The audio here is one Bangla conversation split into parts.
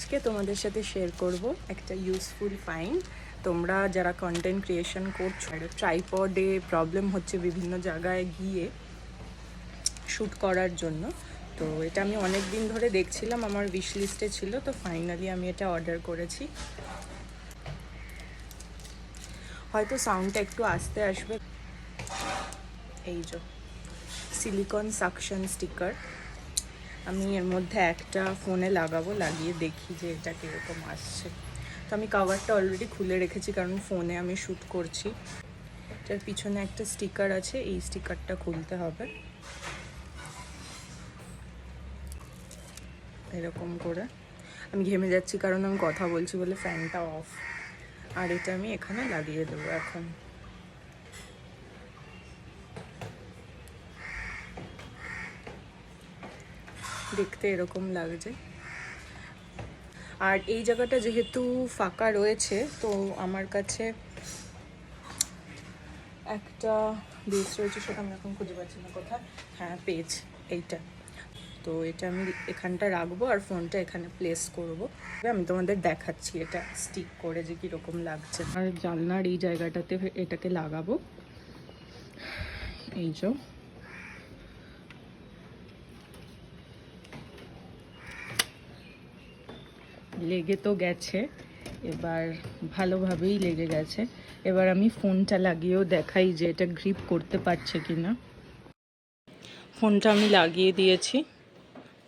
আজকে তোমাদের সাথে শেয়ার করব একটা ইউজফুল ফাইন্ড। তোমরা যারা কন্টেন্ট ক্রিয়েশন করছো, ট্রাইপডে প্রবলেম হচ্ছে বিভিন্ন জায়গায় গিয়ে শ্যুট করার জন্য, তো এটা আমি অনেক দিন ধরে দেখছিলাম, আমার উইশ লিস্টে ছিল, তো ফাইনালি আমি এটা অর্ডার করেছি। হয়তো সাউন্ডটা একটু আস্তে আসবে। এই যে সিলিকন সাকশন স্টিকার, আমি এর মধ্যে একটা ফোনে লাগাবো, লাগিয়ে দেখি যে এটা কীরকম আসছে। তো আমি কভারটা অলরেডি খুলে রেখেছি কারণ ফোনে আমি শ্যুট করছি। এটার পিছনে একটা স্টিকার আছে, এই স্টিকারটা খুলতে হবে এরকম করে। আমি ঘেমে যাচ্ছি কারণ আমি কথা বলছি বলে ফ্যানটা অফ, আর এটা আমি এখানে লাগিয়ে দেবো এখন। দেখতে এরকম লাগছে। আর এই জায়গাটা যেহেতু ফাঁকা রয়েছে, তো আমার কাছে একটা বেস রয়েছে, সেটা আমি এখন খুঁজে পাচ্ছি না কোথায়। হ্যাঁ, পেজ এইটা। তো এটা আমি এখানটা রাখবো আর ফোনটা এখানে প্লেস করব। আমি তোমাদের দেখাচ্ছি এটা স্টিক করে যে কীরকম লাগছে। আর জানলার এই জায়গাটাতে এটাকে লাগাবো। এই যে লেগে তো গেছে, এবার ভালোভাবেই লেগে গেছে। এবার আমি ফোনটা লাগিয়েও দেখাই যে এটা গ্রিপ করতে পারছে কিনা। ফোনটা আমি লাগিয়ে দিয়েছি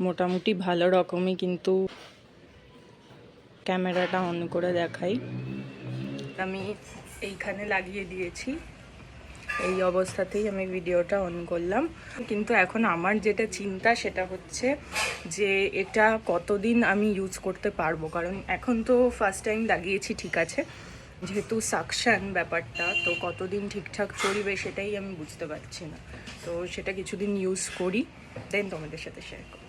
মোটামুটি ভালো রকমই, কিন্তু ক্যামেরাটা অন করে দেখাই। আমি এইখানে লাগিয়ে দিয়েছি, এই অবস্থাতেই আমি ভিডিওটা অন করলাম। কিন্তু এখন আমার যেটা চিন্তা সেটা হচ্ছে যে এটা কতদিন আমি ইউজ করতে পারবো, কারণ এখন তো ফার্স্ট টাইম লাগিয়েছি, ঠিক আছে, যেহেতু সাকশন ব্যাপারটা, তো কতদিন ঠিকঠাক চলবে সেটাই আমি বুঝতে পারছি না। তো সেটা কিছুদিন ইউজ করি, দেন তোমাদের সাথে শেয়ার করি।